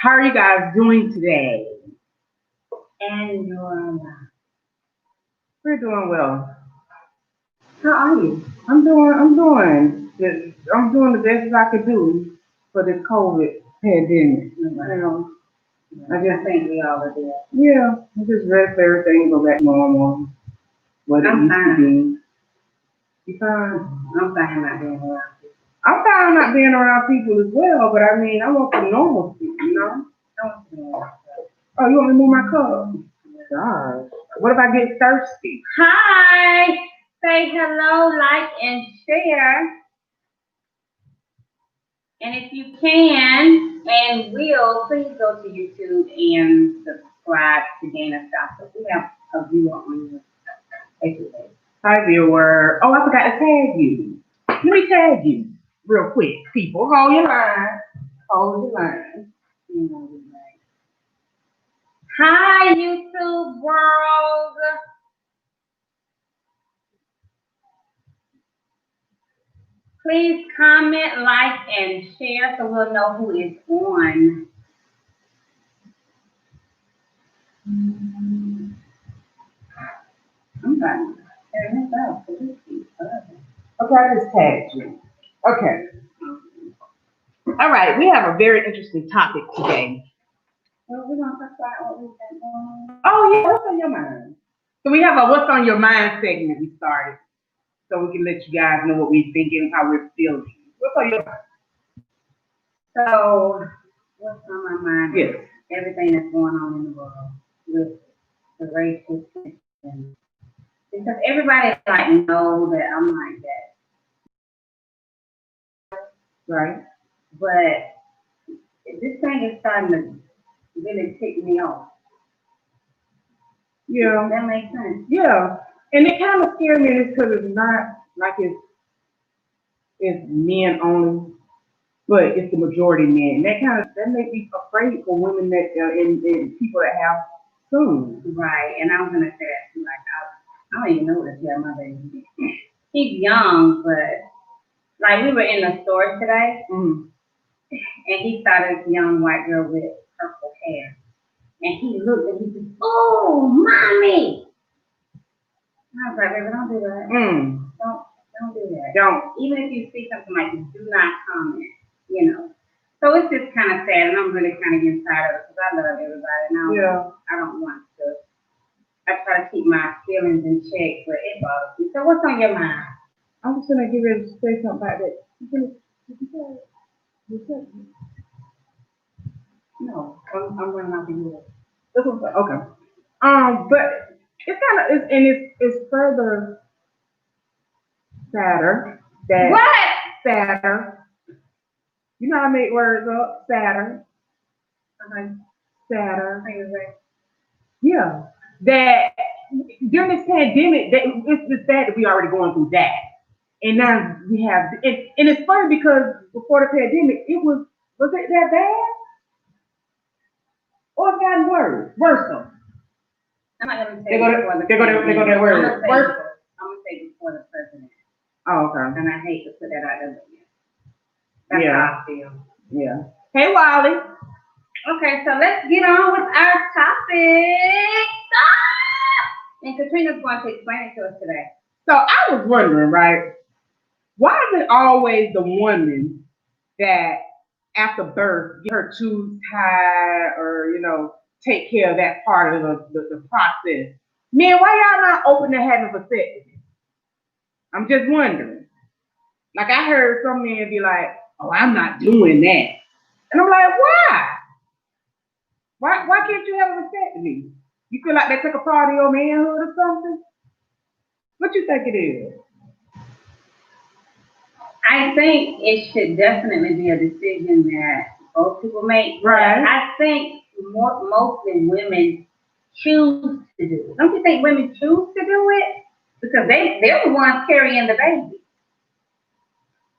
How are you guys doing today? And We're doing well. how are you? I'm doing the best I could do for this COVID pandemic. I just think we all are there. Yeah, I just ready for everything to go back normal, what it I'm used to fine. be. You fine? I'm fine not being around you. I'm fine not being around people as well, but I mean, I want the normalcy, you know? I want to be around Oh, you want me to move my cup? Gosh. What if I get thirsty? Hi! Say hello, like, and share. And if you can and will, please go to YouTube and subscribe to Dana Gossip. We have a viewer on your Facebook page. Hi, viewer. Oh, I forgot to tag you. Let me tag you real quick, people. Hold your line. Hold your line. You know, we like. Hi, YouTube world. Please comment, like, and share so we'll know who is on. I'm trying to turn this out. Okay, I just tagged you. Okay. All right, we have a very interesting topic today. Well, we're going to talk about what we've been doing. Oh, yeah, what's on your mind? So we have a What's on Your Mind segment we started. So we can let you guys know what we're thinking, how we're feeling. What's on your mind? So, what's on my mind? Yes. Everything that's going on in the world with the racial tension. Because everybody like know that I'm like that. Right. But this thing is starting to really tick me off. Yeah. That makes sense. Yeah. And it kind of scared me because it's not like it's men only, but it's the majority men. That makes me afraid for women that and people that have sons. Right. And I was gonna say that too. Like I don't even know what to tell my baby. He's young, but like we were in the store today, and he saw this young white girl with purple hair, and he looked and he said, "Oh, mommy!" And I was like, "Baby, don't do that. Don't do that. Don't. Even if you see something like this, do not comment. You know." So it's just kind of sad, and I'm really kind of getting tired of it because I love everybody, and I don't want to. I try to keep my feelings in check, but it bothers me. So what's on your mind? I'm just gonna get ready to say something about that. No, I'm running out the door. Okay. But it's kind of it's further sadder that What? sadder. You know how I make words up? Sadder. Sadder. Yeah. That during this pandemic, it's sad that we already going through that. And now we have, and it's funny because before the pandemic, was it that bad? Or it's gotten worse? Worse. I'm not gonna say They go that word. I'm gonna say before the president. Oh, okay. And I hate to put that out there. That's how I feel. Yeah. Hey, Wally. Okay, so let's get on with our topic. And Katrina's going to explain it to us today. So I was wondering, right? Why is it always the woman that after birth get her tubes tied or take care of that part of the process? Man, why y'all not open to having vasectomy? I'm just wondering. Like I heard some men be like, "Oh, I'm not doing that," and I'm like, "Why? Why can't you have a vasectomy? You feel like they took a part of your manhood or something? What you think it is?" I think it should definitely be a decision that both people make. Right. I think mostly women choose to do it. Don't you think women choose to do it? Because they're the ones carrying the baby.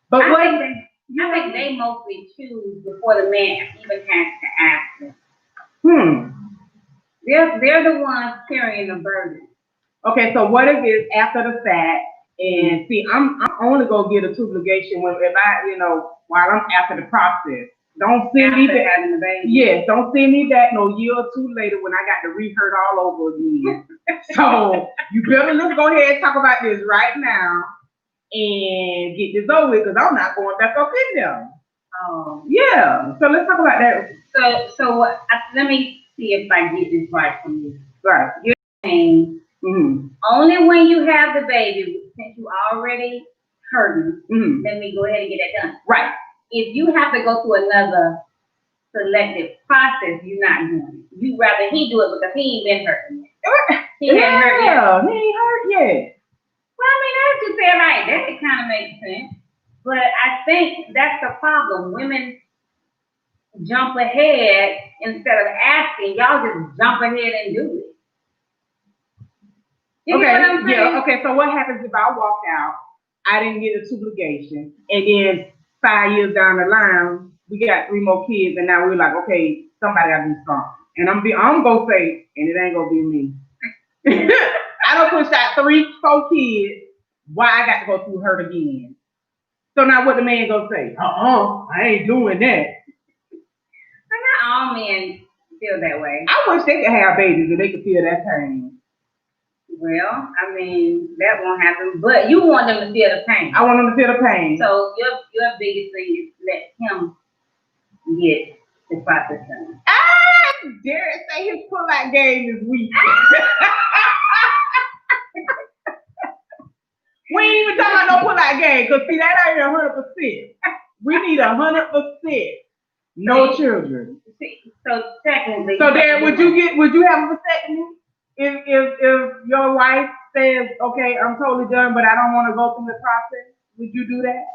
But I think they mostly choose before the man even has to ask them. They're the ones carrying the burden. Okay, so what if it's after the fact? And see, I'm only gonna get a tube ligation if I, while I'm after the process. Don't send me After back. having the baby. Yes, don't send me back no year or two later when I got to rehurt all over again. So you better let's go ahead and talk about this right now and get this over with because I'm not going back up in there. Oh. Yeah. So let's talk about that. Let me see if I get this right from you. Right. You're saying only when you have the baby, since you already hurting, let me go ahead and get that done. Right. If you have to go through another selective process, you're not doing it. You rather he do it because he ain't been hurting yet. He ain't hurt yet. He ain't hurt yet. Well, I mean, that's just say like that. It kind of makes sense. But I think that's the problem. Women jump ahead instead of asking. Y'all just jump ahead and do it. You get what I'm saying? Yeah. Okay. So what happens if I walk out? I didn't get a obligation, and then 5 years down the line, we got 3 more kids, and now we're like, okay, somebody gotta do something. And I'm gonna say, and it ain't gonna be me. I don't push out 3, 4 kids. Why I got to go through hurt again? So now what the man gonna say? I ain't doing that. But not all men feel that way. I wish they could have babies and they could feel that pain. Well, I mean, that won't happen. But you want them to feel the pain. I want them to feel the pain. So your biggest thing is let him get the process done. Derek say his pull-out game is weak. We ain't even talking about no pull-out game, because see, that ain't 100%. We need 100%. No children. So technically. So Derek, would you have a vasectomy if your wife says, okay, I'm totally done, but I don't want to go through the process? Would you do that?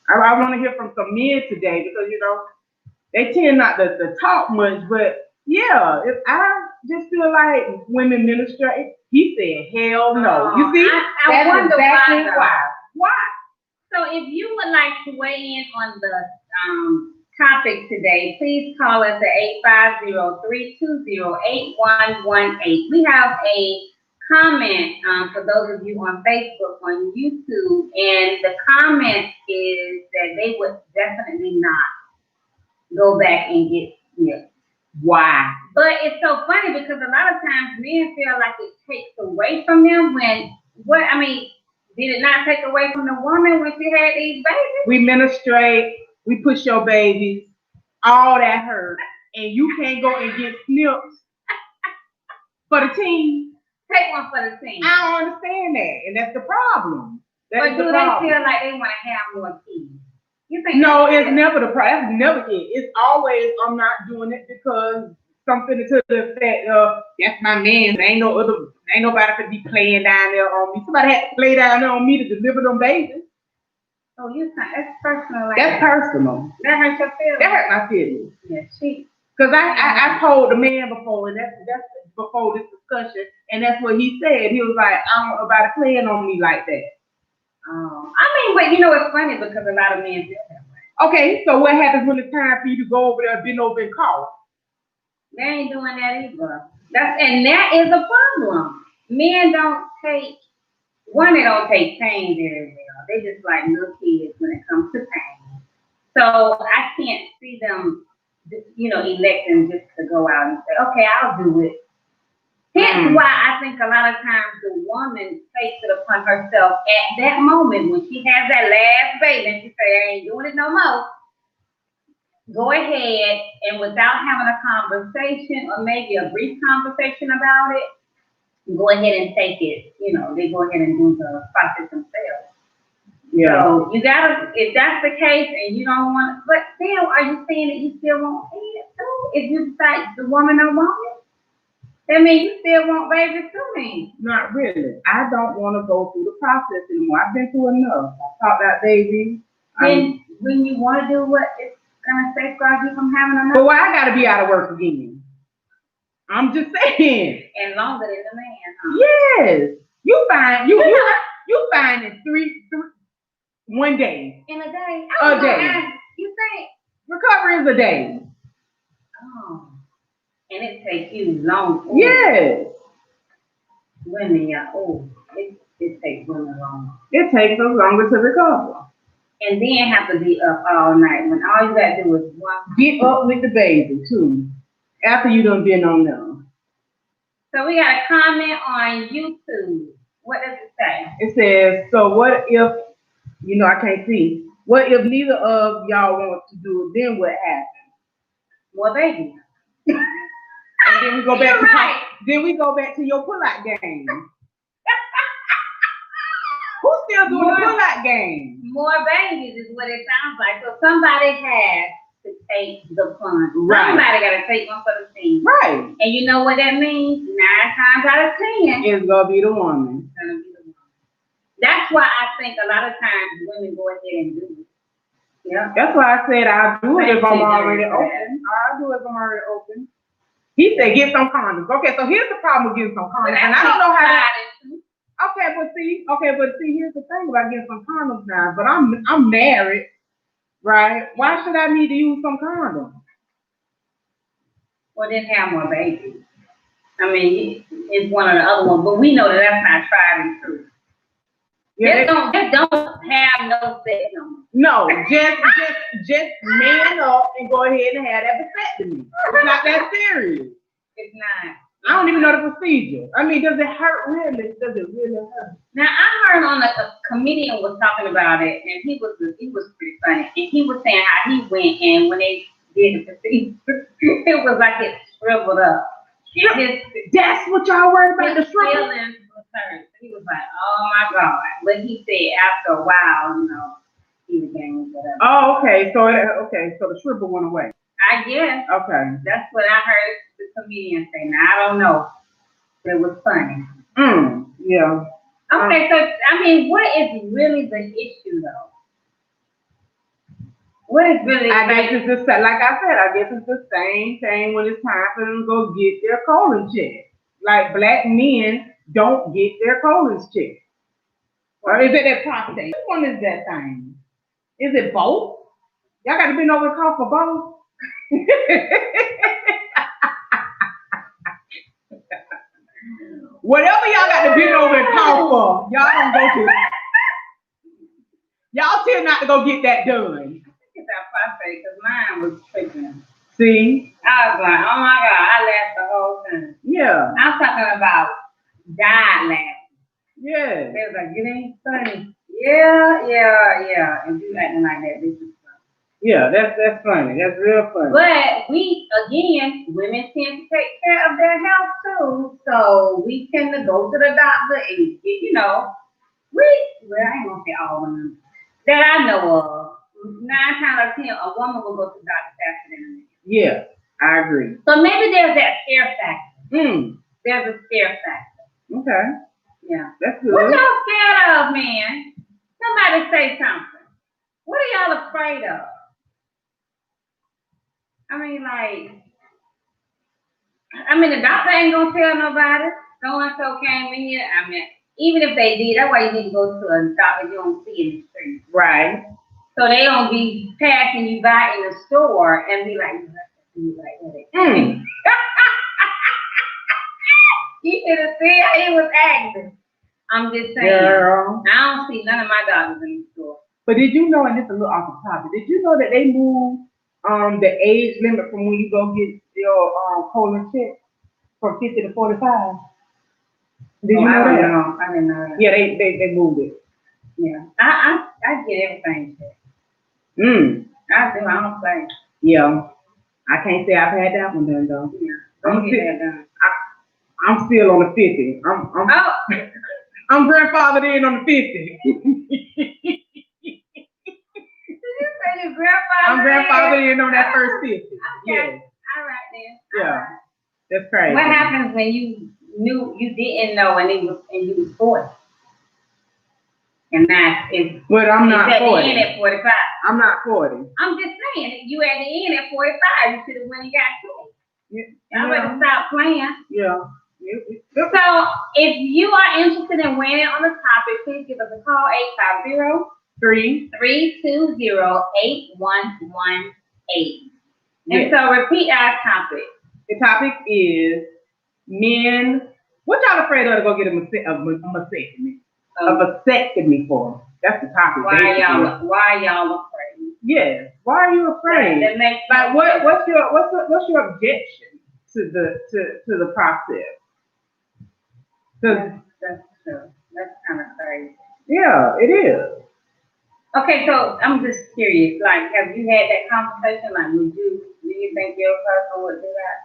I want to hear from some men today because they tend not to talk much, but yeah, I just feel like women minister. He said, hell no. You see? I wonder exactly why. Why? So if you would like to weigh in on the topic today, please call us at 850-320-8118. We have a comment for those of you on Facebook, on YouTube, and the comment is that they would definitely not go back and get snipped. Why? But it's so funny because a lot of times men feel like it takes away from them did it not take away from the woman when she had these babies? We ministrate, we push your babies, all that hurt, and you can't go and get snipped for the team. Take one for the team. I don't understand that, and that's the problem. But do they feel like they want to have more kids? You think no, it's never the problem. That's never it. It's always I'm not doing it because something to the effect of that's my man. Ain't nobody could be playing down there on me. Somebody had to play down there on me to deliver them babies. Oh, that's personal. That's personal. That hurt your feelings. That hurt my feelings. Yeah, because I told the man before, and that's before this discussion, and that's what he said. He was like, I don't want nobody playing on me like that. But it's funny because a lot of men feel that way. Okay, so what happens when it's time for you to go over there, bend over and call? They ain't doing that either. That is a problem. Men don't take pain very well. They just like little kids when it comes to pain. So I can't see them, electing just to go out and say, okay, I'll do it. Hence why I think a lot of times the woman takes it upon herself at that moment when she has that last baby and she say, I ain't doing it no more. Go ahead and without having a conversation or maybe a brief conversation about it, go ahead and take it. They go ahead and do the process themselves. Yeah. So you gotta, if that's the case and you don't want to, but still, are you saying that you still want kids too? If you decide the woman don't want it? That means you still want babies too, then? Not really. I don't want to go through the process anymore. I've been through enough. I talked about babies. Then when you want to do what it's gonna safeguard you from having another. But why I gotta be out of work again? I'm just saying. And longer than the man, huh? Yes. You find in 1 day. In a day. A day. You think recovery is a day. Oh. And it takes you long. Yes. Women, it takes women long. It takes us longer to recover. and then have to be up all night when all you gotta do is one. Get up with the baby too. After you done been on them. So we got a comment on YouTube. What does it say? It says, so what if, I can't see. What if neither of y'all want to do it, then what happens? More babies. And then we go back to your pull-out game. Who's still doing the pull-out game? More babies is what it sounds like. So somebody has to take the fun. Right. Somebody got to take one for the team. Right. And you know what that means? 9 times out of 10. It's going to be the woman. It's going to be the woman. That's why I think a lot of times women go ahead and do it. Yeah. That's why I said I'll do it if I'm already open. I'll do it if I'm already open. He said get some condoms. Okay, so here's the problem with getting some condoms. And I don't know how to... Okay, but see, here's the thing about getting some condoms now. But I'm married, right? Why should I need to use some condoms? Well, then have more babies. I mean, it's one or the other one, but we know that that's not tried and true. Yeah, just don't have no sex no more. No, just man up and go ahead and have that vasectomy. It's not that serious. It's not. I don't even know the procedure. I mean, does it hurt really? Does it really hurt? Now I heard on a comedian was talking about it, and he was pretty funny, and he was saying how he went and when they did the procedure, it was like it shriveled up. That's what y'all worried about, the shrivel? Feelings was hurt. He was like, oh my God. But he said after a while, he became whatever. Oh, okay. So the shrivel went away. I guess. Okay. That's what I heard the comedian say. Now I don't know. It was funny. Yeah. Okay, so I mean, what is really the issue though? What is really? I guess it's just like I said. I guess it's the same thing when it's time for them to go get their colon checked. Like black men don't get their colons checked. Or is it that prostate? Which one is that thing? Is it both? Y'all got to bend over and call for both. Whatever y'all got to bend over and call for, y'all don't go to. Y'all tend not to go get that done. Get that prostate because mine was tripping. See? I was like, oh my God, I laughed the whole time. Yeah. I'm talking about died laughing. Yeah. They was like, it ain't funny. Yeah. And you acting like that, this is funny. Yeah, that's funny. That's real funny. But women tend to take care of their health too. So we tend to go to the doctor and I ain't gonna say all women that I know of. 9 times out of 10, a woman will go to the doctor faster than a man. Yeah, I agree. So maybe there's that scare factor. There's a scare factor. Okay. Yeah. That's good. What y'all scared of, man? Somebody say something. What are y'all afraid of? I mean, the doctor ain't gonna tell nobody. So-and-so came in here. I mean, even if they did, that's why you need to go to a doctor you don't see in the street. Right. So they don't be passing you by in the store and be like, you should have seen how he was acting. I'm just saying. Girl. I don't see none of my doctors in the store. But did you know, and this is a little off the topic, did you know that they moved the age limit from when you go get your colon check from 50 to 45? Did you know that? I didn't know that. Yeah, they moved it. Yeah. I get everything checked. I do. I don't play. Yeah. I can't say I've had that one done though. Yeah. Don't get that done. I'm still on the 50. I'm grandfathered in on the 50. Did you say your grandfather? I'm grandfathered in on that first 50. Okay. Yeah. All right then. Yeah. Right. That's crazy. What happens when you knew you didn't know and you was 40? And now it's I'm not 40. In at 45. I'm not 40. I'm just saying, you at the end at 45, you should have went and got 20. Y'all better stop playing. Yeah. So if you are interested in weighing on the topic, please give us a call 850-320-8118. And so repeat our topic. The topic is men. What y'all afraid of to go get a vasectomy? A vasectomy for? That's the topic. Why basically. y'all afraid? Yes. Why are you afraid? That makes Like what's your objection to the process? That's true. That's kind of crazy. Yeah, it is. Okay, so I'm just curious. Like, have you had that conversation? Like, do you think your person would do that?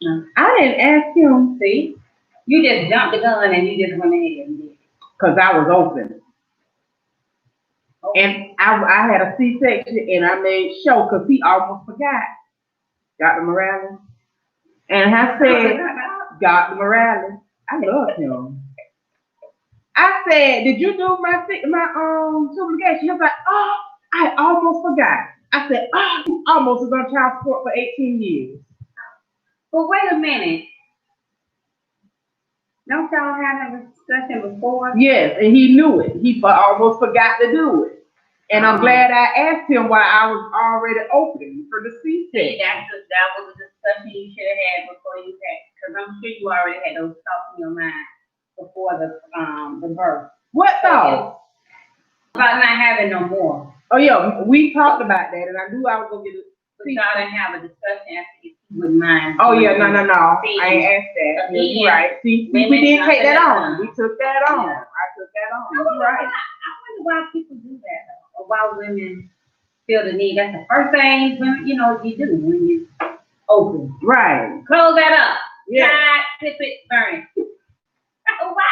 No. I didn't ask him. See, you just jumped the gun and you just went ahead and did it. Cause I was open. Okay. And I had a C-section and I made sure because he almost forgot. Dr. Morales. And I said, Dr. Morales, I love him. I said, did you do my publication? He was like, oh, I almost forgot. I said, oh, you almost was on child support for 18 years. But wait a minute. Don't y'all have a discussion before? Yes, and he knew it. He almost forgot to do it. And I'm glad I asked him why I was already open for the C-section. That was a discussion you should have had before you had, because I'm sure you already had those thoughts in your mind before the birth. What thoughts? About not having no more. Oh yeah, we talked about that, and I knew I was gonna get it. But y'all didn't have a discussion after if you wouldn't mind. Oh yeah, no. I ain't asked that. You're right. See, we didn't take that on. We took that on. Yeah. I took that on. You're right. I wonder why people do that though, or why women feel the need. That's the first thing you do when you open. Right. Close that up. Yeah. God, tip it, burn it. Why?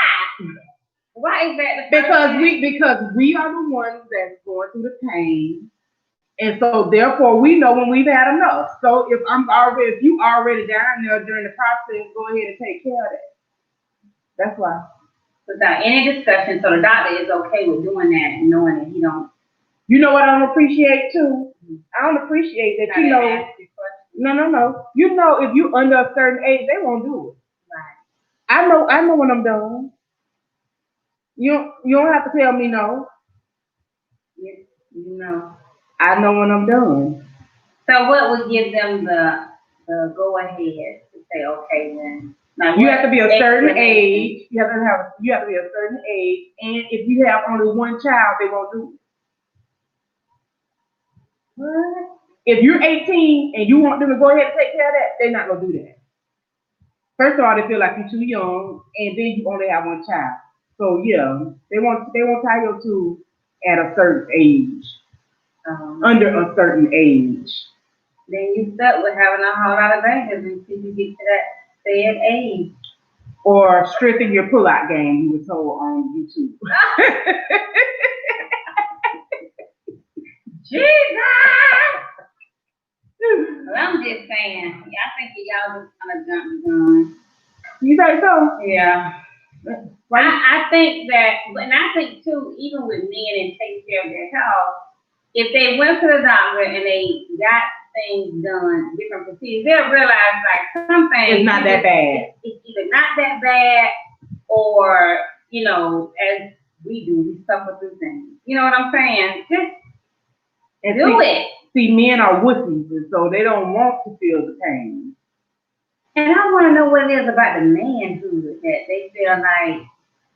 Why is that? Because we are the ones that's going through the pain, and so therefore we know when we've had enough. So if you already down there during the process, go ahead and take care of that. That's why. Without any discussion, so the doctor is okay with doing that and knowing that he don't. You know what I don't appreciate too? I don't appreciate that No. You know if you under a certain age, they won't do it. Right. I know when I'm done. You don't have to tell me no. Yes, you know. I know when I'm done. So what would give them the go ahead to say okay then? Now, you have to be a certain age. You have to be a certain age, and if you have only one child, they won't do it. What? If you're 18 and you want them to go ahead and take care of that, they're not gonna do that. First of all, they feel like you're too young, and then you only have one child. So yeah, they won't tie your tools at a certain age. Under a certain age. Then you stuck with having a whole lot of babies until you get to that said age. Or strengthen your pull-out game, you were told on YouTube. Jesus! Well, I'm just saying, I think y'all just kind of jumped the gun. You think so? Yeah. I think that, and I think too, even with men and taking care of their health, if they went to the doctor and they got things done, different procedures, they'll realize like some things it's not that bad. It's either not that bad, or as we do, we suffer through things. You know what I'm saying? Just do it. See, men are wussies, and so they don't want to feel the pain. And I want to know what it is about the manhood that they feel like,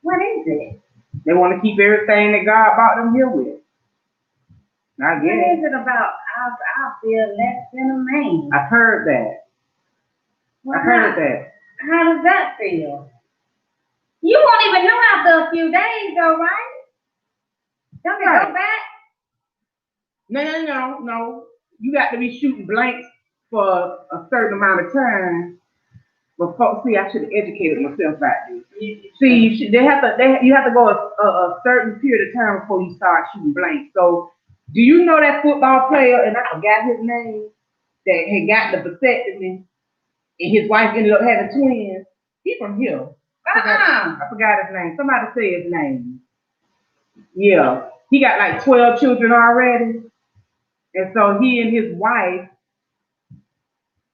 what is it? They want to keep everything that God brought them here with. I guess. What is it about I feel less than a man? I've heard that. Well, I've heard that. How does that feel? You won't even know after a few days, though, right? Don't they go back? No. You got to be shooting blanks for a certain amount of time. But folks, see, I should have educated myself about this. See, you have to go a certain period of time before you start shooting blanks. So, do you know that football player, and I forgot his name, that had got the vasectomy, and his wife ended up having twins? He's from here. I forgot his name. Somebody say his name. Yeah. He got like 12 children already. And so he and his wife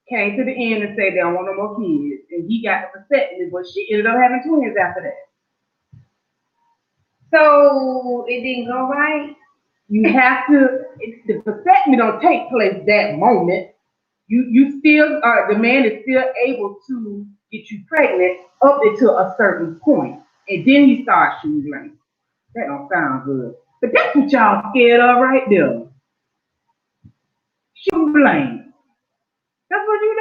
came to the end and said they don't want no more kids. And he got the vasectomy, but she ended up having twins after that. So it didn't go right? You have to, the vasectomy don't take place that moment. You still the man is still able to get you pregnant up until a certain point. And then he starts shooting blanks. That don't sound good. But that's what y'all scared of right there. Shoot blame. That's what you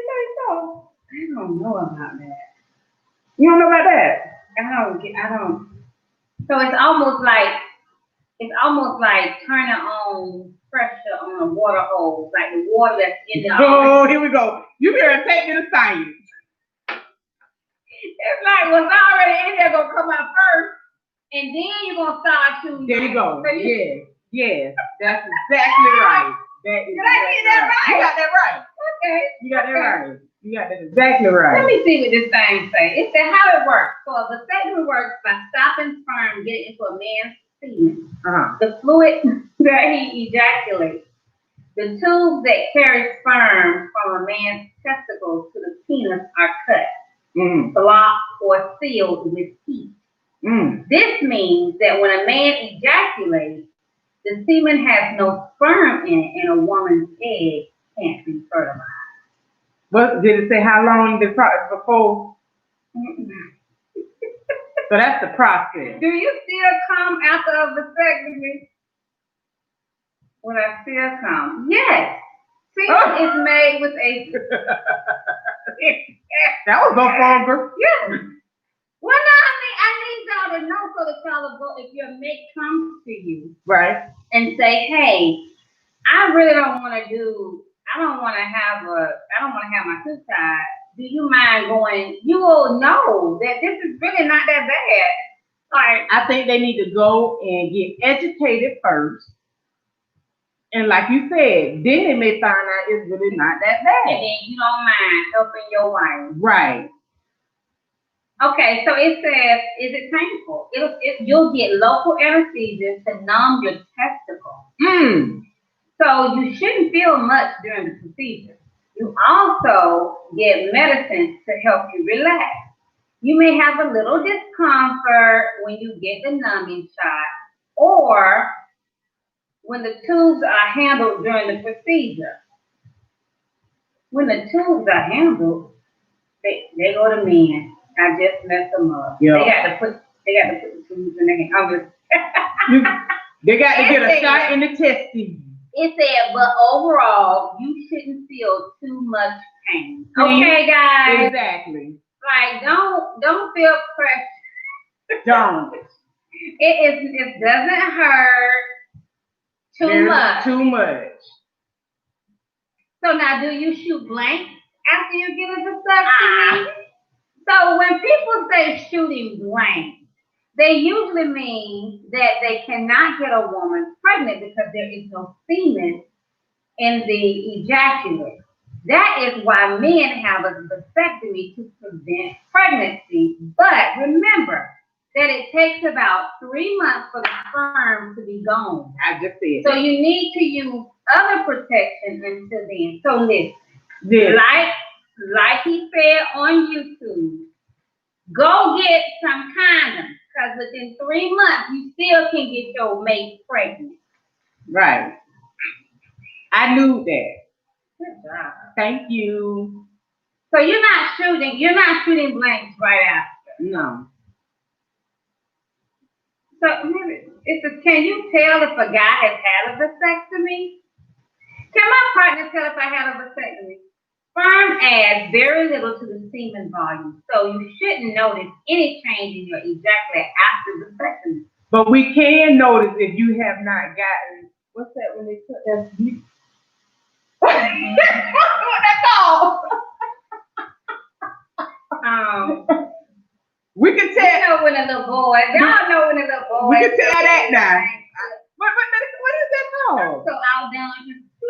think so. I don't know about that. You don't know about that? I don't. So it's almost like turning on pressure on a water hose, like the water that's in the. Oh, here we go. You better take me to science. It's like what's already in there gonna come out first, and then you're gonna start shooting. There you go. Yes, that's exactly right. Did I get that right? You got that right. Okay. You got that right. You got that exactly right. Let me see what this thing say. It said how it works. So a vasectomy works by stopping sperm getting into a man's semen. The fluid that he ejaculates. The tubes that carry sperm from a man's testicles to the penis are cut, blocked, or sealed with teeth. This means that when a man ejaculates, the semen has no sperm in it, and a woman's egg can't be fertilized. But did it say how long before? So that's the process. Do you still come after a vasectomy? When I still come? Yes. Semen is made with a. That was no longer. Yes. Well, no, I need y'all to know so that y'all will go if your mate comes to you, right, and say, "Hey, I really don't want to have my tooth tied. Do you mind going?" You will know that this is really not that bad. Like, I think they need to go and get educated first. And like you said, then they may find out it's really not that bad. And then you don't mind helping your wife. Right. Okay, so it says, is it painful? You'll get local anesthesia to numb your testicle. So you shouldn't feel much during the procedure. You also get medicine to help you relax. You may have a little discomfort when you get the numbing shot or when the tubes are handled during the procedure. When the tubes are handled, they go to men. I just messed them up. Yep. They got to put the tubes in their hand. They got to get a shot in the testes. It said, but overall, you shouldn't feel too much pain. Okay, guys. Exactly. Like, don't feel pressure. Don't. It doesn't hurt too much. So now, do you shoot blank after you get a vasectomy? So when people say shooting blank, they usually mean that they cannot get a woman pregnant because there is no semen in the ejaculate. That is why men have a vasectomy to prevent pregnancy. But remember that it takes about 3 months for the sperm to be gone. I just said. So you need to use other protection until then. So listen, like he said on YouTube, go get some condoms. Because within 3 months, you still can get your mate pregnant. Right. I knew that. Good job. Thank you. So you're not shooting blanks right after. No. So can you tell if a guy has had a vasectomy? Can my partner tell if I had a vasectomy? Sperm adds very little to the semen volume, so you shouldn't notice any change in your ejaculate after vasectomy. But we can notice if you have not gotten, what's that when they put that? What's that called? We can tell. You know when a little boy, y'all know when a little boy. We can tell that now. What is that called? So outdone.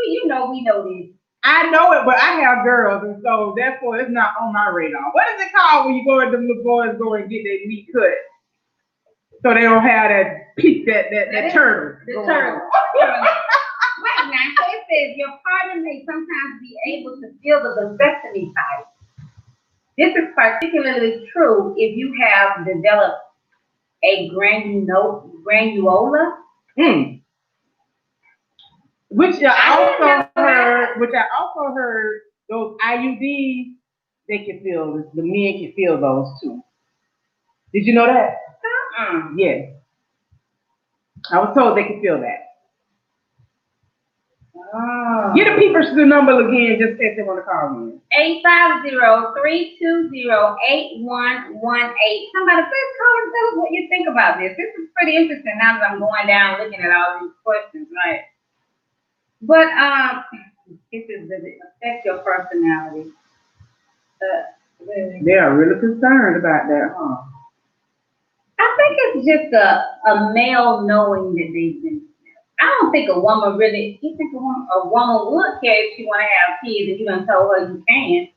You know we know this. I know it, but I have girls, and so therefore it's not on my radar. What is it called when you go and the little boys go and get their meat cut? So they don't have that peak, that turtle. The turtle. Right now, so it says your partner may sometimes be able to feel the vasectomy site. This is particularly true if you have developed a granula. Which I also heard those IUDs, they can feel this. The men can feel those too. Did you know that? Uh-uh. Yes. I was told they could feel that. Oh. Get the people the number again, just in case they want to call me. 850-320-8118. Somebody please call and tell us what you think about this. This is pretty interesting now that I'm going down looking at all these questions, right? But this is, does it affect your personality? They are really concerned about that, huh? I think it's just a male knowing that they've been. I don't think a woman really. You think a woman would care if she want to have kids and you done told her you can,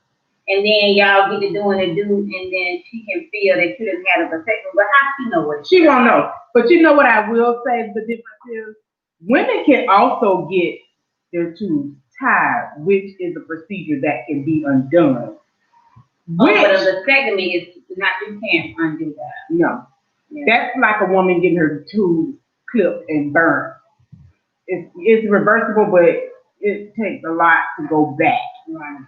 and then y'all get to doing a dude, and then she can feel that you didn't have a vasectomy. But how she know what? She won't know. But you know what I will say the difference is? Women can also get their tubes tied, which is a procedure that can be undone. But a vasectomy is not. You can't undo that. No. Yeah. That's like a woman getting her tubes clipped and burned. It's reversible, but it takes a lot to go back. Right.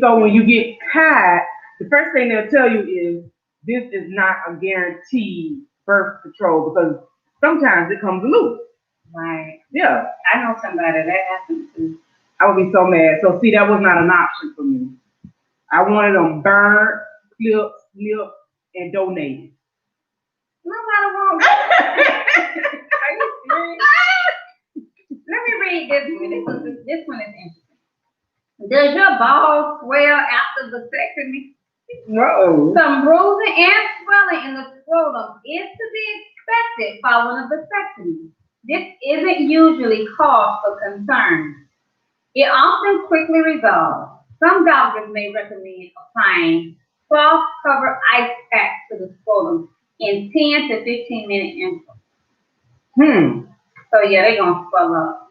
So when you get tied, the first thing they'll tell you is this is not a guaranteed birth control because sometimes it comes loose. Right. Yeah. I know somebody that happened to. I would be so mad. So see, that was not an option for me. I wanted them burned, clipped, snipped, and donated. Nobody wants that. Are you serious? Let me read this one. This one is interesting. Does your balls swell after vasectomy? No. Some bruising and swelling in the scrotum is to be expected following a vasectomy. This isn't usually cause for concern. It often quickly resolves. Some doctors may recommend applying cloth-covered ice packs to the scrotum in 10 to 15-minute intervals. So yeah, they're gonna swell up.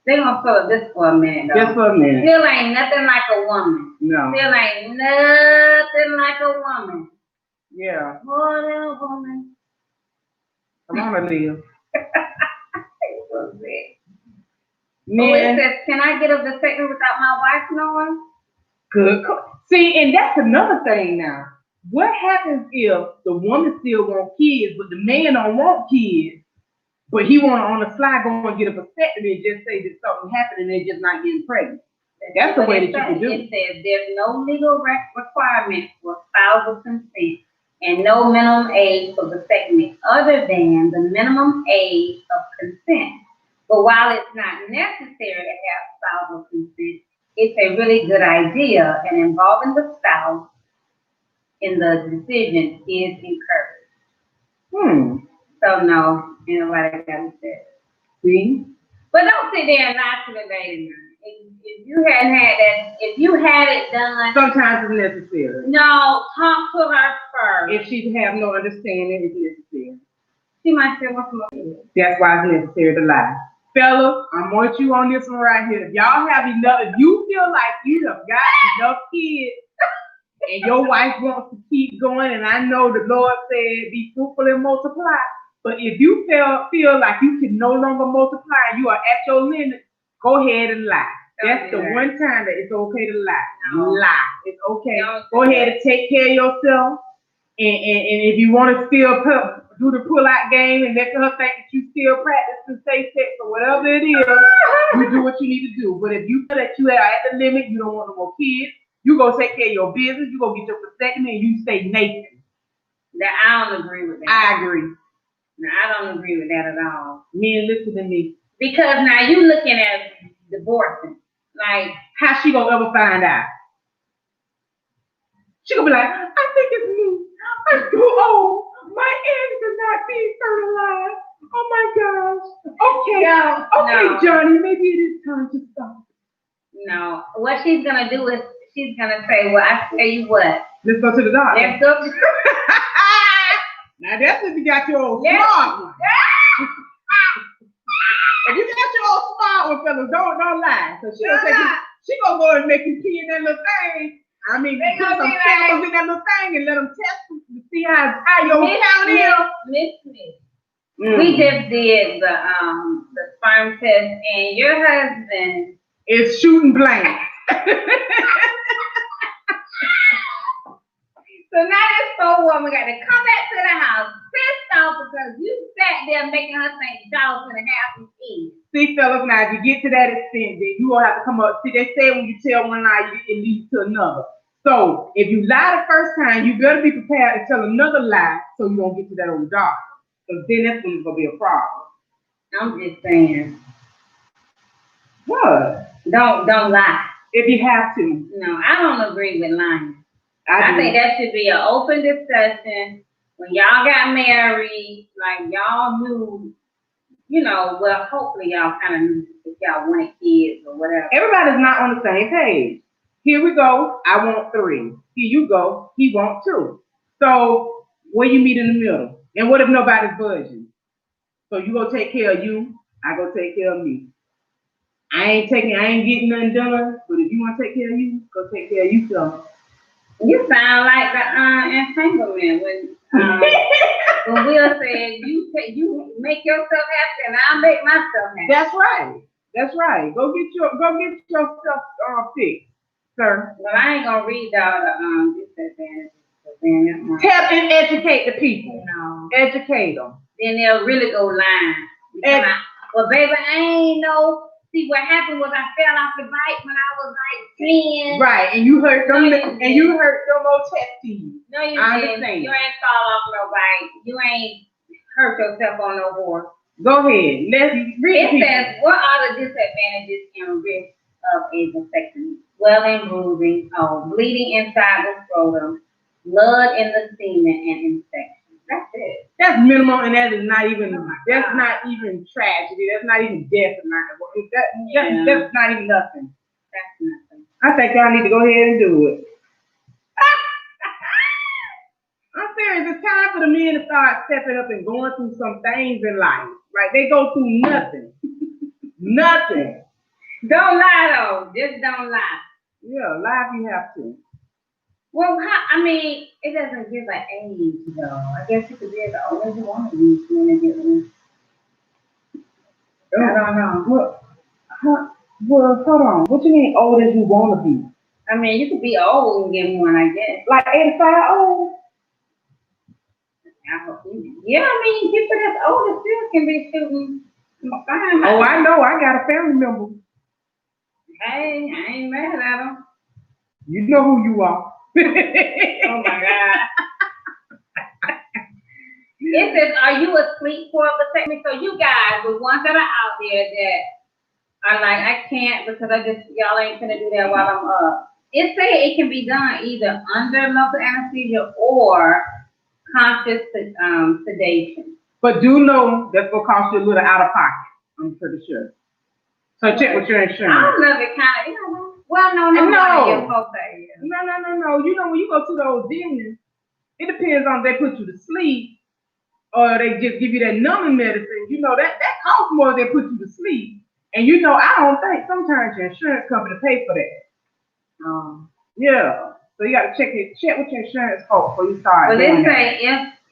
They're gonna swell up just for a minute though. Just for a minute. Still ain't nothing like a woman. No. Still ain't nothing like a woman. Yeah. More than a woman. I wanna live. Oh, it says, can I get a vasectomy without my wife knowing? Good. See, and that's another thing now. What happens if the woman still wants kids, but the man don't want kids, but he want to on the fly go and get a vasectomy and just say that something happened and they're just not getting pregnant? That's the way that you can do it. It says there's no legal requirement for spousal consent and no minimum age for vasectomy other than the minimum age of consent. But while it's not necessary to have spousal consent, it's a really good idea, and involving the spouse in the decision is encouraged. So no, nobody got to say. See? But don't sit there and lie to the lady. If you hadn't had that, if you had it done, sometimes it's necessary. No, talk to her first. If she have no understanding, it's necessary. She might say, "What's more?" That's why it's necessary to lie. Fellas, I'm with you on this one right here. If y'all have enough, if you feel like you have got enough kids and your wife wants to keep going, and I know the Lord said be fruitful and multiply, but if you feel like you can no longer multiply and you are at your limit, go ahead and lie. That's the one time that it's okay to lie. No. Lie. It's okay. Go ahead and take care of yourself. And if you want to still do the pull-out game and let her think that you still practicing safe sex or whatever it is, you do what you need to do. But if you feel that you are at the limit, you don't want no more kids, you go take care of your business, you go get your vasectomy, and you stay naked. Now, I don't agree with that. I agree. Now, I don't agree with that at all. Men, listen to me. Because now you looking at divorcing. Like, how she gonna ever find out? She gonna be like, I think it's me. I'm too old. My eggs are not being fertilized. Oh my gosh. Okay. Okay, no. Johnny, maybe it is time to stop. No. What she's gonna do is she's gonna say, well, I tell you what. Let's go to the doctor. Let's go to Now that's if you got your old smart one. If you got your old smart one, fellas, don't lie. So she gonna go and make you pee in that little thing. I mean, they put some chemicals in that little thing and let them test them to see how your count is. Miss Smith. We just did the sperm test, and your husband is shooting blank. So now this poor woman got to come back to the house pissed off because you sat there making her think $1.50 each. See, fellas, now if you get to that extent, then you will have to come up. See, they say when you tell one lie, it leads to another. So if you lie the first time, you better be prepared to tell another lie so you don't get to that old dog. Because then that's when it's gonna be a problem. I'm just saying. What? Don't lie. If you have to. No, I don't agree with lying. I think that should be an open discussion. When y'all got married, like y'all knew, well, hopefully y'all kind of knew if y'all wanted kids or whatever. Everybody's not on the same page. Here we go, I want 3. Here you go, he wants 2. So where you meet in the middle? And what if nobody's budging? So you go take care of you, I go take care of me. I ain't getting nothing done, but if you want to take care of you, go take care of you. So you sound like the entanglement when Will said you make yourself happy and I'll make myself happy. That's right. That's right. Go get yourself fixed, sir. But I ain't gonna read all the disadvantages. Tell and educate the people. No. Educate them. Then they'll really go lying. Well, baby, I ain't know. See, what happened was I fell off the bike when I was like 10. Right, and you hurt them, and you hurt them old chest teeth. No, you didn't. You ain't fall off no bike. You ain't hurt yourself on no horse. Go ahead. Let's read it. Says, what are the disadvantages and risks of a vasectomy? Swelling, bruising, bleeding inside the scrotum, blood in the semen, and infection. That's it. That's minimal, and that is not even. That's not even tragedy. That's not even death. That's not even nothing. That's nothing. I think y'all need to go ahead and do it. I'm serious. It's time for the men to start stepping up and going through some things in life. Like they go through nothing. Nothing. Don't lie though. Just don't lie. Yeah, lie if you have to. Well, it doesn't give an age, though. I guess you could be as old as you want to be when you get one. I don't know. Well, hold on. What you mean old as you want to be? You could be old and get one, I guess. Like 85 old? Yeah, people that's older still can be shooting fine. Oh, I know. I got a family member. Hey, I ain't mad at them. You know who you are. Oh my God. It says, are you asleep for a vasectomy? So you guys, the ones that are out there that are like, I can't because y'all ain't gonna do that while I'm up. It say it can be done either under local anesthesia or conscious sedation. But do know that's gonna cost you a little out of pocket. I'm pretty sure. So check with your insurance. I love it kind of, well, no. No. You know, when you go to those dinners, it depends on if they put you to sleep or they just give you that numbing medicine. You know, that costs more if they put you to sleep. And you know, I don't think sometimes your insurance company pay for that. Yeah. So you got to check with your insurance folks before you start. Well, they say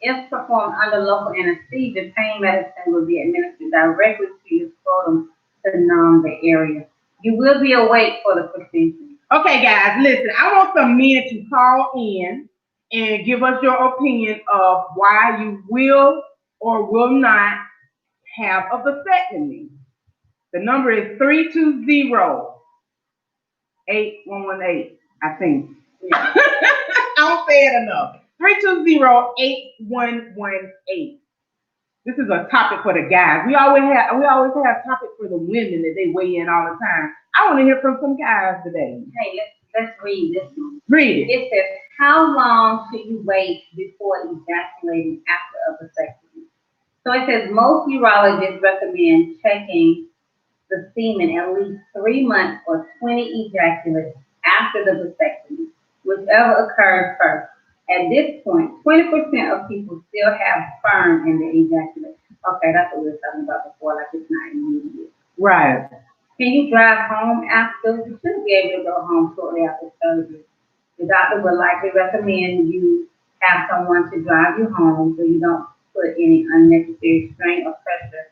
if performed under local anesthesia, pain medicine will be administered directly to your scrotum to numb the area. You will be awake for the procedure. Okay, guys, listen. I want some men to call in and give us your opinion of why you will or will not have a vasectomy. The number is 320-8118, I think. Yeah. I don't say it enough. 320-8118. This is a topic for the guys. We always have topics for the women that they weigh in all the time. I want to hear from some guys today. Hey, let's read this one. Read it. It says, how long should you wait before ejaculating after a vasectomy? So it says most urologists recommend checking the semen at least 3 months or 20 ejaculates after the vasectomy, whichever occurs first. At this point, 20% of people still have sperm in the ejaculate. Okay, that's what we were talking about before, like it's not immediate. Right. Can you drive home after? You shouldn't be able to go home shortly after surgery. The doctor would likely recommend you have someone to drive you home so you don't put any unnecessary strain or pressure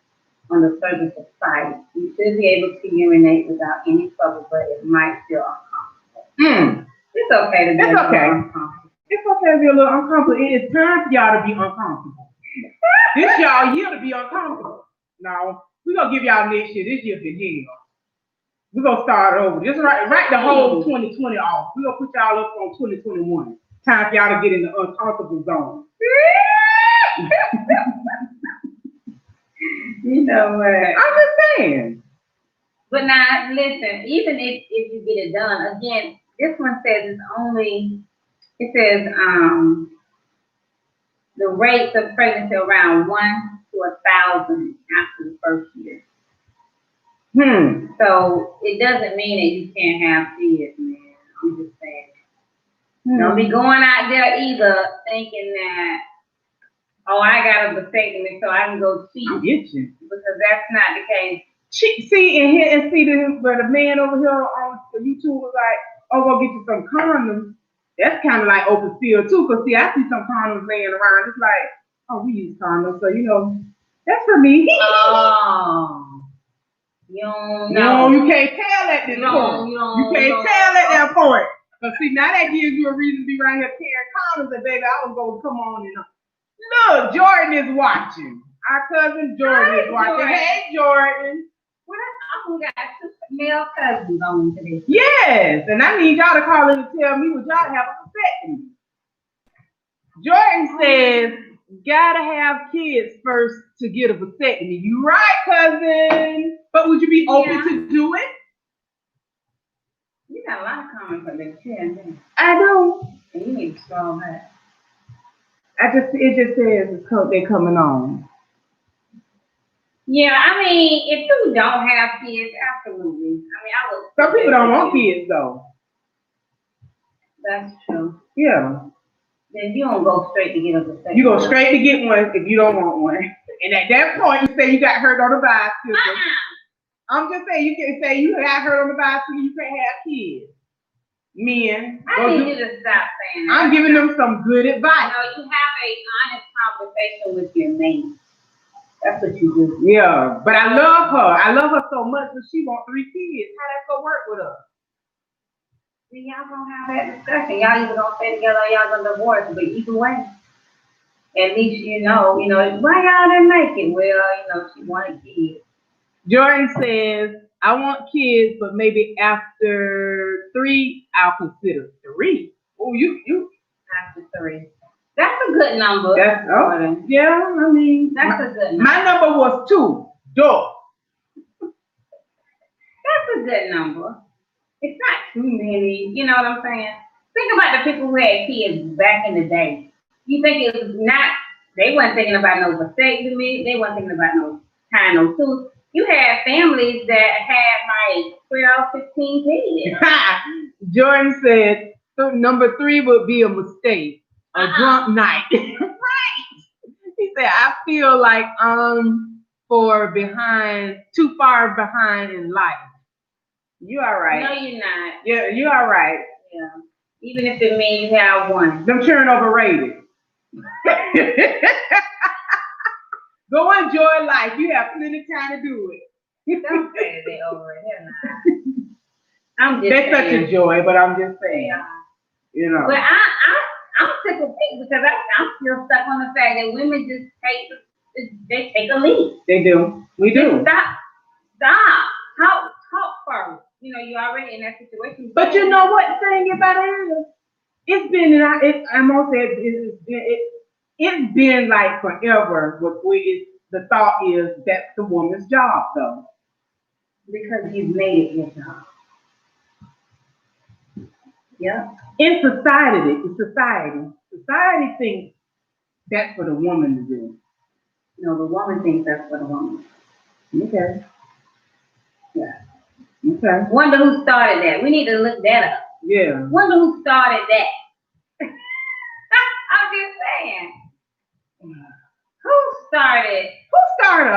on the surgical site. You should be able to urinate without any trouble, but it might feel uncomfortable. It's okay to be uncomfortable. It's okay to be a little uncomfortable. It is time for y'all to be uncomfortable. This y'all year to be uncomfortable. No, we're gonna give y'all next year. This year's the year. We're gonna start over. Just write the whole 2020 off. We're gonna put y'all up on 2021. Time for y'all to get in the uncomfortable zone. You know what? I'm just saying. But now, listen, even if you get it done, again, this one says it says the rates of pregnancy around 1 to 1,000 after the first year. So it doesn't mean that you can't have kids, man. I'm just saying. Don't be going out there either thinking that, oh, I got a vasectomy so I can go cheat. I get you. Because that's not the case. See this, but the man over here on YouTube was like, oh, go get you some condoms. That's kind of like open field too, because see, I see some condoms laying around. It's like, oh, we use condoms, so that's for me. Oh. You can't tell at this point. You can't tell at that point. But see, now that gives you a reason to be around here carrying condoms, and baby, I was going to come on and look, Jordan is watching. Our cousin Jordan is watching. Jordan. Hey, Jordan. Well, I got 2 male cousins on today. Yes, and I need y'all to call in and tell me what y'all have a vasectomy. Jordan says, gotta have kids first to get a vasectomy. You right, cousin. But would you be open to do it? You got a lot of comments on that chair. I do. And you need to scroll back. It just says they're coming on. Yeah, I mean, if you don't have kids, absolutely. I mean, I would. Some people don't want kids though. That's true. Yeah. Then you don't go straight to get a vasectomy. You go straight to get one if you don't want one. And at that point, you say you got hurt on the bicycle. I'm just saying, you can say you got hurt on the bicycle, you can't have kids. Men. I need you to stop saying that. I'm giving them some good advice. No, you have an honest conversation with your mate. That's what you do. Yeah, but I love her. I love her so much, but she wants 3 kids. How that gonna work with us? Then y'all gonna have that discussion. Y'all either gonna stay together or y'all gonna divorce. But either way, at least you know, why y'all didn't make it? Well, she wanted kids. Jordan says, I want kids, but maybe after 3, I'll consider 3. Oh, you after 3. That's a good number. Yeah, I mean, that's a good number. My number was 2. Dog. That's a good number. It's not too many. You know what I'm saying? Think about the people who had kids back in the day. You think it was not? They wasn't thinking about no vasectomy. They wasn't thinking about no tying no tooth. You had families that had like 12, 15 kids. Jordan said number 3 would be a mistake. A drunk night. Right. He said, I feel like I'm too far behind in life. You all right. No, you're not. Yeah, you all right. Yeah. Even if it means you have 1. Them children overrated. Go enjoy life. You have plenty of time to do it. Don't say they overrated. I'm just They're such a joy, but I'm just saying. Yeah. But I'm tickled pink because I'm still stuck on the fact that women just take a lead. They do. We do. Stop. Talk first. You're already in that situation. But you know what the thing about it is? It's been like forever. The thought is that's the woman's job, though. Because you've made it your job. Yeah. In society thinks that's for the woman to do. No, the woman thinks that's for the woman. Okay. Yeah. Okay. Wonder who started that. We need to look that up. Yeah. Wonder who started that. I'm just saying. Who started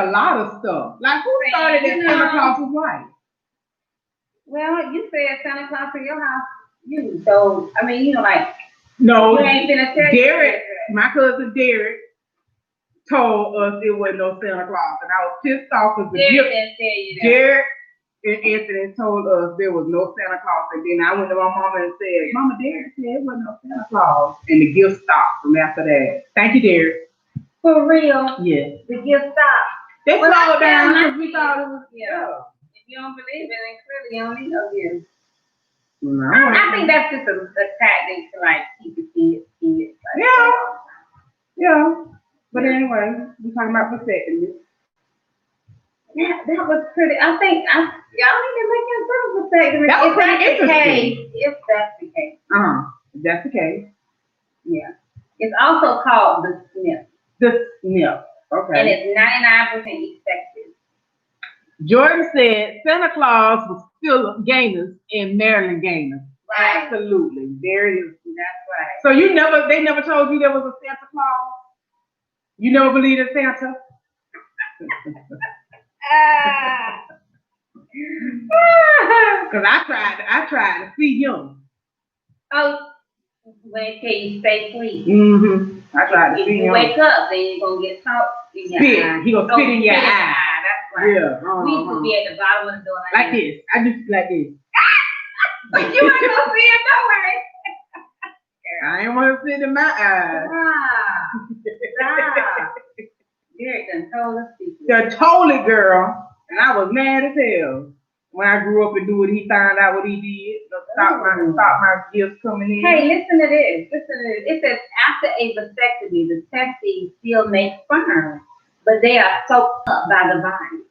a lot of stuff? Like who started that Santa Claus was white? Well, you said Santa Claus in your house. So I mean, no. You ain't been a Derek, my cousin Derek, told us it wasn't no Santa Claus, and I was pissed off because Derek and Anthony told us there was no Santa Claus, and then I went to my mama and said, "Mama, Derek said it wasn't no Santa Claus," and the gift stopped from after that. Thank you, Derek. For real. Yes. The gift stop. They Well, slowed I down tell because we thought it was. Yeah. If you don't believe it, then clearly you don't need no gift. No. I think that's just a tactic to like keep the kids. Like, Yeah. Yeah. But anyway, we're talking about vasectomy. That was pretty. I think y'all need to look into vasectomy. That was If that's pretty the case, if that's the case. If that's the case. Yeah. It's also called the snip. The snip. Okay. And it's 99% effective. Jordan said Santa Claus was still gamers in Maryland gamers. Right. Absolutely. There it is. That's right. So they never told you there was a Santa Claus? You never believed in Santa? Because I tried to see him. Oh, when they tell you stay asleep. Mm-hmm. I tried to see him. You wake up, then you're going to get salt in your eye. He going to spit in your eye. That's right. Yeah. We used to be at the bottom of the door like this. I just like this. But you ain't going to see it nowhere. I ain't want to sit in my eyes. Stop. Derek done told us people. Done told it, girl. And I was mad as hell when I grew up and knew what he found out what he did. Stop my gifts coming in. Hey, listen to this. It says after a vasectomy, the testes still make sperm, but they are soaked up by the body.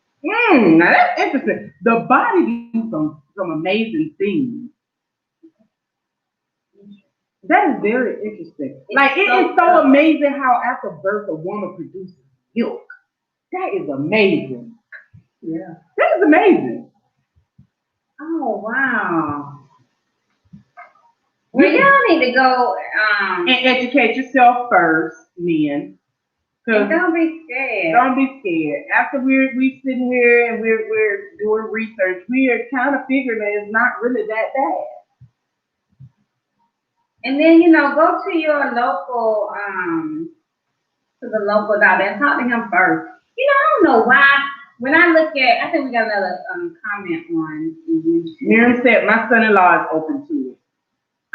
Now that's interesting. The body do some amazing things. That is very interesting. It is so amazing how after birth a woman produces milk. That is amazing. Yeah. That is amazing. Oh, wow. Well, y'all need to go and educate yourself first, men. And don't be scared. Don't be scared. After we sitting here and we're doing research, we are kind of figuring that it's not really that bad. And then, go to your local, to the local doctor and talk to him first. I don't know why. When I look at, I think we got another comment on YouTube. Miriam said, my son-in-law is open to it.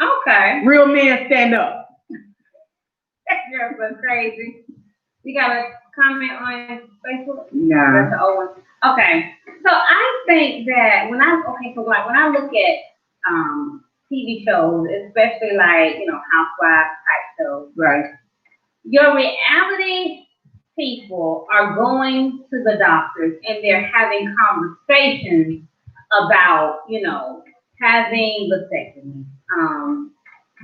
Okay. Real men stand up. That's so crazy. You got a comment on Facebook? No. That's the old one. Okay. So I think that when I look at TV shows, especially like, housewives type shows. Right. Your reality people are going to the doctors and they're having conversations about, having vasectomy,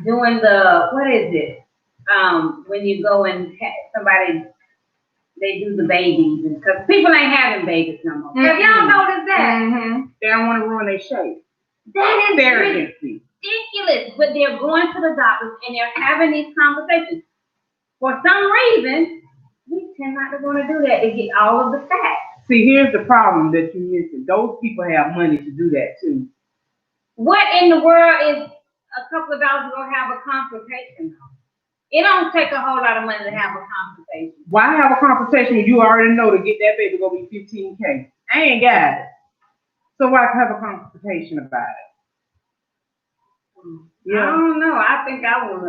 doing what is it? When you go and somebody, they do the babies, because people ain't having babies no more. Have y'all noticed that? Mm-hmm. They don't want to ruin their shape. That is ridiculous. But they're going to the doctors and they're having these conversations. For some reason, we tend not to want to do that to get all of the facts. See, here's the problem that you missing. Those people have money to do that too. What in the world is a couple of dollars to go have a consultation? It don't take a whole lot of money to have a consultation. Why have a consultation when you already know to get that baby gonna be $15K? I ain't got it. So why have a consultation about it? Yeah. I don't know. I think I would go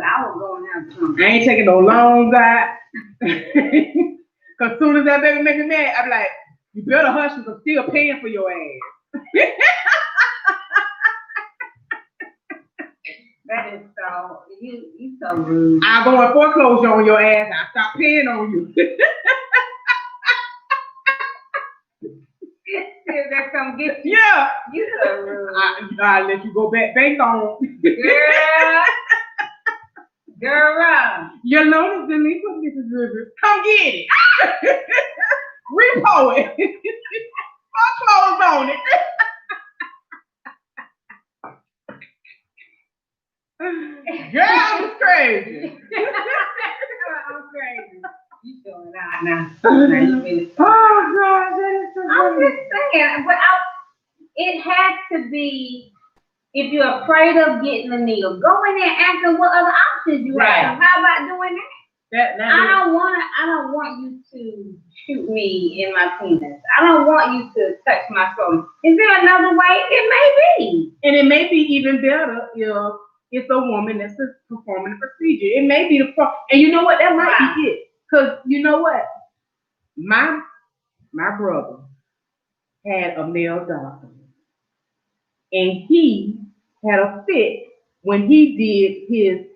and have something. I ain't taking no loans out. Cause soon as that baby make me mad, I'm like, you better hush because I'm still paying for your ass. That is so, you so rude. I'll go and foreclosure on your ass. I'll stop paying on you. They're come get you. Yeah. You so rude. I'll let you go back bank on. Girl. Your loan is delinquent, Mrs. Rivers. Come get it. Repo it. Foreclose on it. Girl, I'm crazy. I'm crazy. You showing out now. Oh God, that is so I'm just saying, but it has to be. If you're afraid of getting a needle, go in there and ask them what other options you have. How about doing that? I don't want you to shoot me in my penis. I don't want you to touch my throat. Is there another way? It may be. And it may be even better if it's a woman that's performing the procedure. It may be and you know what? That might be it. Cause you know what? My brother had a male doctor, and he had a fit when he did his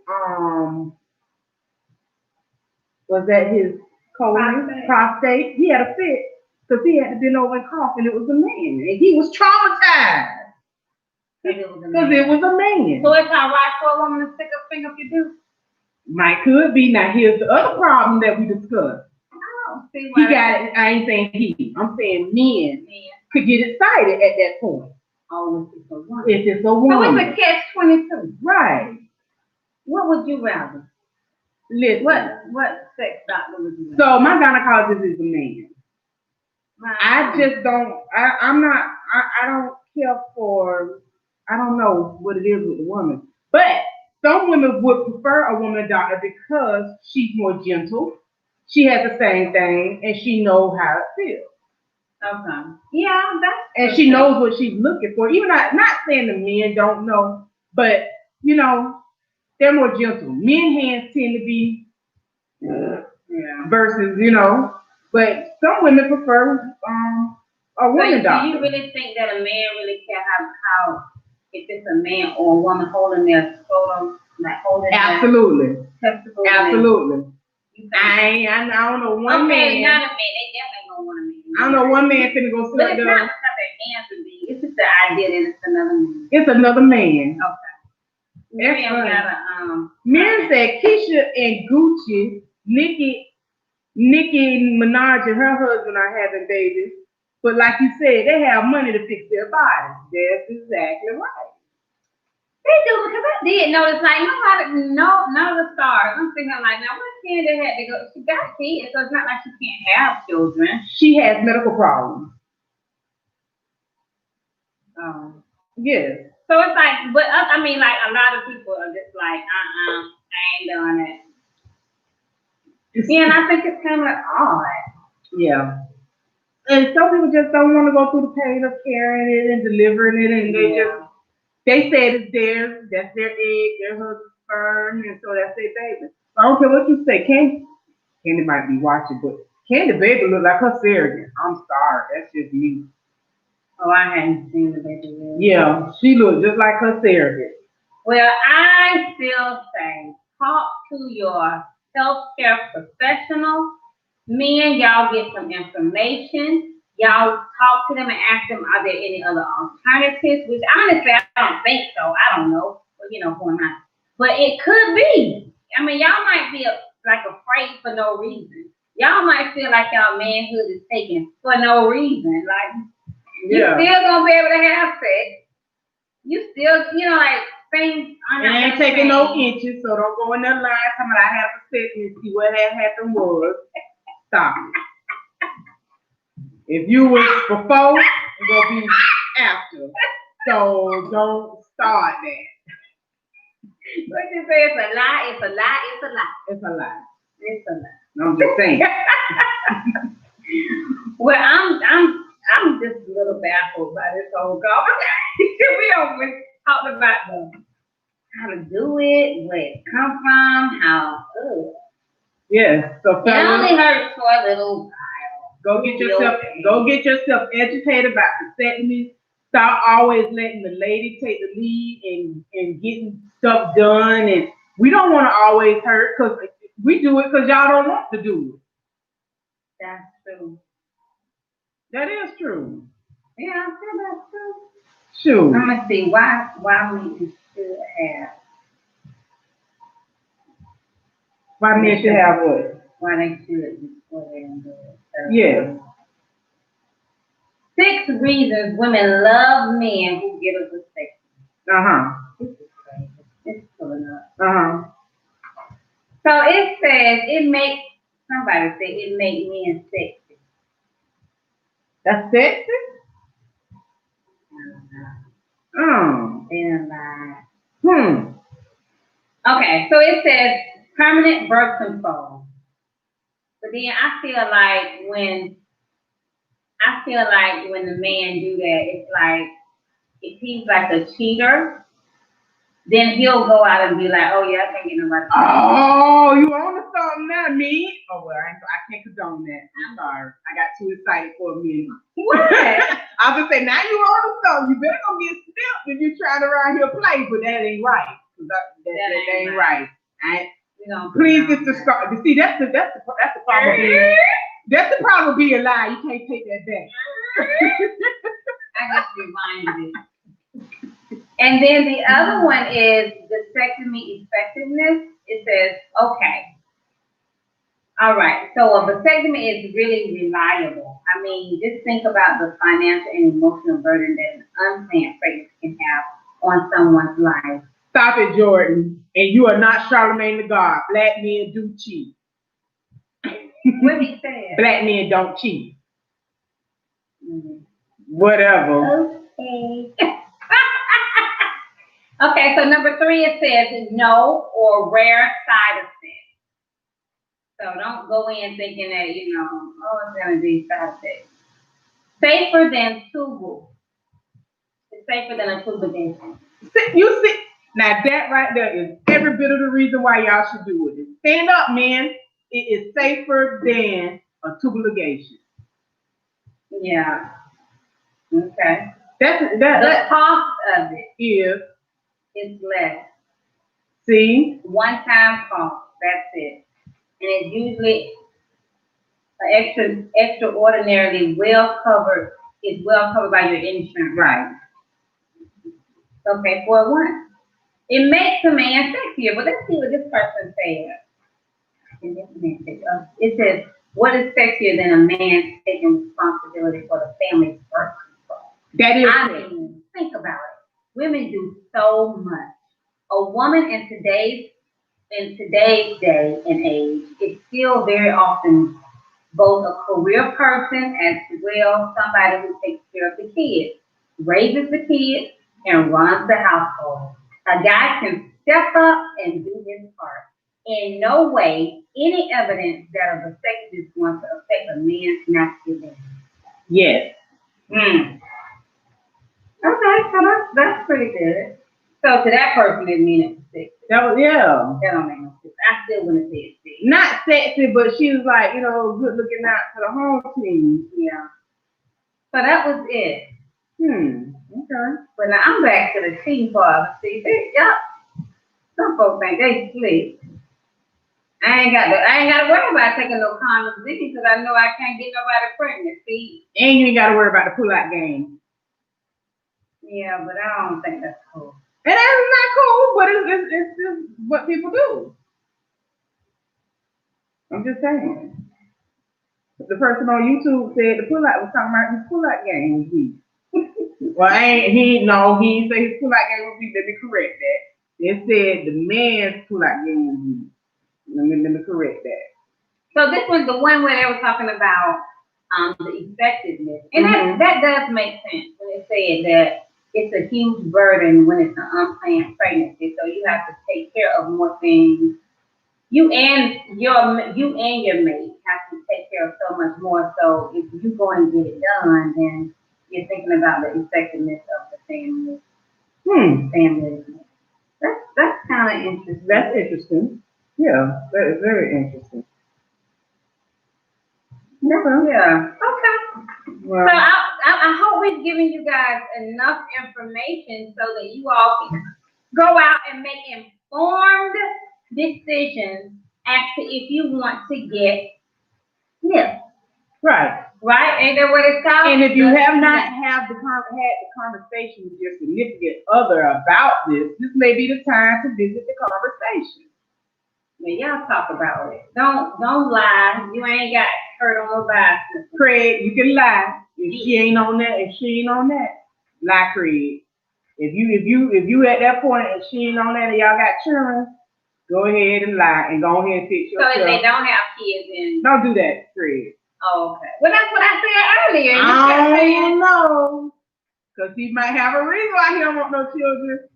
was that his colon prostate. He had a fit because he had to bend over and cough, and it was a man, and he was traumatized because it was a man. So it's not right for a woman to stick a finger if you do. Might could be. Now here's the other problem that we discussed. I don't see He why. got it. I ain't saying he. I'm saying men could get excited at that point. Oh, if it's a woman. If it's a woman. So it's a catch-22. Right. What would you rather? Listen. What sex doctor would you rather? So my gynecologist is a man. I just don't. I'm not. I don't care for. I don't know what it is with the woman, but some women would prefer a woman doctor because she's more gentle. She has the same thing, and she knows how it feels. Okay. Yeah, and she knows what she's looking for. Even not saying the men don't know, but you know, they're more gentle. Men hands tend to be versus, but some women prefer a woman doctor. Do you really think that a man really care how if it's a man or a woman holding their scrotum, like holding Absolutely. their testicles? Absolutely. I don't know one man. Not a man. They definitely don't want a man. I don't know one man finna go sit up there. But it's not because their hands are big. It's just the idea that it's another man. It's another man. Okay. Miriam said Keisha and Gucci, Nicki Minaj and her husband are having babies. But like you said, they have money to fix their bodies. That's exactly right. They do, because I did notice, like, none of the stars. I'm thinking, like, now what kid they had to go? She got kids, so it's not like she can't have children. She has medical problems. Yes. So it's like, but I mean, like, a lot of people are just like, I ain't doing it. Yeah, and I think it's kind of odd. Yeah. And some people just don't want to go through the pain of carrying it and delivering it, and they said it's theirs, that's their egg, their husband's sperm, and so that's their baby. I don't care what you say. Candy might be watching, but Candy baby look like her surrogate. I'm sorry, that's just me. Oh, I hadn't seen the baby yet. Yeah, she looked just like her surrogate. Well, I still say talk to your healthcare professional. Men, y'all get some information. Y'all talk to them and ask them, are there any other alternatives? Which honestly, I don't think so. I don't know. Who am I? But it could be. I mean, y'all might be afraid for no reason. Y'all might feel like y'all manhood is taken for no reason. Like, you're still gonna be able to have sex. You still, things are not. It ain't taking no inches, so don't go in that line talking about I have a sex and see what had happened was. Stop it. If you was before, it's gonna be after. So don't start that. What you say? It's a lie. It's a lie. It's a lie. It's a lie. It's a lie. No, I'm just saying. Well, I'm just a little baffled by this whole conversation. We always talked about how to do it, where it come from, how. Yes. So it only hurts for a little while. Go get yourself educated about vasectomy. Stop always letting the lady take the lead and getting stuff done. And we don't want to always hurt because we do it because y'all don't want to do it. That's true. That is true. Yeah, I feel that's true. Sure. I'm gonna see why we should have. Why men should have what? Why they should before they don't do it. Yes. 6 reasons women love men who get a vasectomy. This is crazy. It's pulling up. So it says somebody said it makes men sexy. That's sexy? They don't lie. Okay, so it says permanent birth control. But then I feel like when the man do that, it's like if he's like a cheater, then he'll go out and be like, oh yeah, I can't get nobody. Oh, you on to something now, me? Oh well, I can't condone that. I'm sorry. I got too excited for a minute. What? I was gonna say now you on to something. You better go get stiffed if you trying around here play, but that ain't right. That ain't right. Please just discard. See, that's the problem. That's the problem being alive. You can't take that back. I just reminded it. And then the other one is vasectomy effectiveness. It says, okay, all right, so a vasectomy is really reliable. I mean, just think about the financial and emotional burden that an unplanned pregnancy can have on someone's life. Stop it, Jordan. And you are not Charlemagne the God. Black men do cheat. What he said? Black men don't cheat. Mm-hmm. Whatever. Okay. Okay, so number 3, it says no or rare side effects. So don't go in thinking that, oh, it's going to be side effects. Safer than tubal. It's safer than a tubulation. You see, now that right there is every bit of the reason why y'all should do it. Stand up, men. It is safer than a tubal ligation. Yeah. Okay. The cost of it is less. See? One-time cost. That's it. And it's usually extraordinarily well covered. It's well covered by your insurance. Right. Okay, 4-1. It makes a man sexier, but let's see what this person says. It says, what is sexier than a man taking responsibility for the family's birth control? That is. I mean, think about it. Women do so much. A woman in today's day and age is still very often both a career person as well somebody who takes care of the kids, raises the kids, and runs the household. A guy can step up and do his part. In no way any evidence that a vasectomy is going to affect a man's masculinity. Yes. Okay, so that's pretty good. So to that person, it means it's sexy. That don't make no sense. I still wouldn't say it's sexy. Not sexy, but she was like, good looking out for the home team. Yeah. So that was it. Okay. But now I'm back to the team part. See, some folks think they slick. I ain't got to worry about taking no condoms because I know I can't get nobody pregnant. See. And you ain't got to worry about the pull-out game. Yeah, but I don't think that's cool. And that's not cool, but it's just what people do. I'm just saying. The person on YouTube said the pull-out was talking about his pull-out game was weak. Well, he didn't say his pull-out game was weak. Let me correct that. It said the man's pull-out game was weak. Let me correct that. So this was the one where they were talking about the effectiveness. And that does make sense when it said that it's a huge burden when it's an unplanned pregnancy. So you have to take care of more things. You and your mate have to take care of so much more. So if you go and get it done, then you're thinking about the effectiveness of the family. Family. That's kind of interesting. That's interesting. Yeah, that is very interesting. Yeah. Okay. Well, so I hope we've given you guys enough information so that you all can go out and make informed decisions as to if you want to get nipped. Right. Right? Ain't that what it's called? And if you have not had the conversation with your significant other about this may be the time to visit the conversation. Yeah, y'all talk about it. Don't lie. You ain't got hurt on nobody. Craig, you can lie. If she ain't on that, lie, Craig. If you at that point and she ain't on that and y'all got children, go ahead and lie and go ahead and fix yourself. So if they don't have kids, then don't do that, Craig. Oh, okay. Well, that's what I said earlier. I don't know. Because he might have a reason why he don't want no children.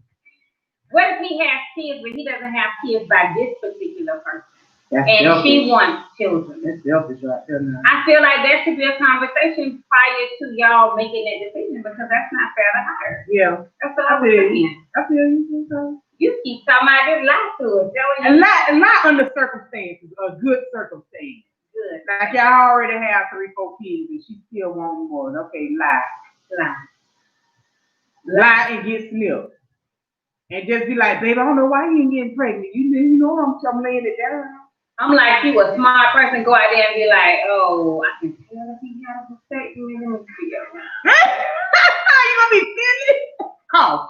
What if he has kids, but he doesn't have kids by this particular person? That's and selfish. She wants children. That's selfish right there now. I feel like there should be a conversation prior to y'all making that decision because that's not fair to her. Yeah. That's what I was saying. I feel you. You keep talking about this lie to us. And not under circumstances, a good circumstance. Good. Like y'all already have 3, 4 kids and she still wants more. Okay, lie and get snipped. And just be like, babe, I don't know why you ain't getting pregnant. You know I'm laying it down. I'm like, you a smart person, go out there and be like, oh, I can tell if he had a vasectomy. Let me see it. You gonna be silly? Cough.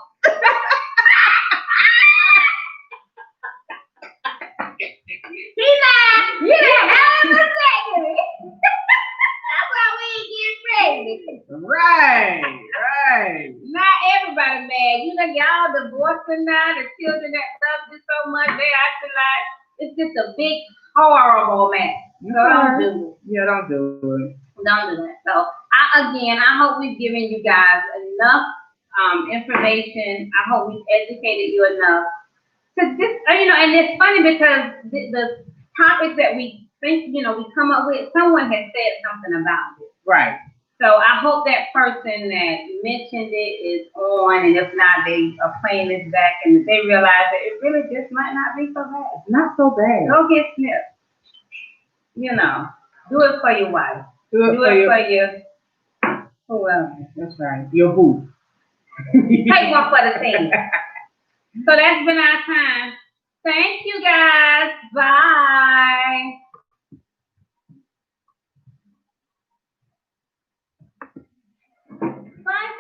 He lied. You didn't have a vasectomy. That's why we ain't getting pregnant. Right. Not everybody mad. You know, y'all divorcing now. The children that love you so much, they acting like it's just a big horrible mess. So don't do it. Yeah, don't do it. Don't do that. So I hope we've given you guys enough information. I hope we've educated you enough to just, and it's funny because the topics that we think, we come up with, someone has said something about it. Right. So I hope that person that mentioned it is on, and if not, they are playing this back and they realize that it really just might not be so bad. It's not so bad. Go get snipped. Do it for your wife. Do it for your whoever. That's right. Your boo. Take one for the team. So that's been our time. Thank you guys. Bye.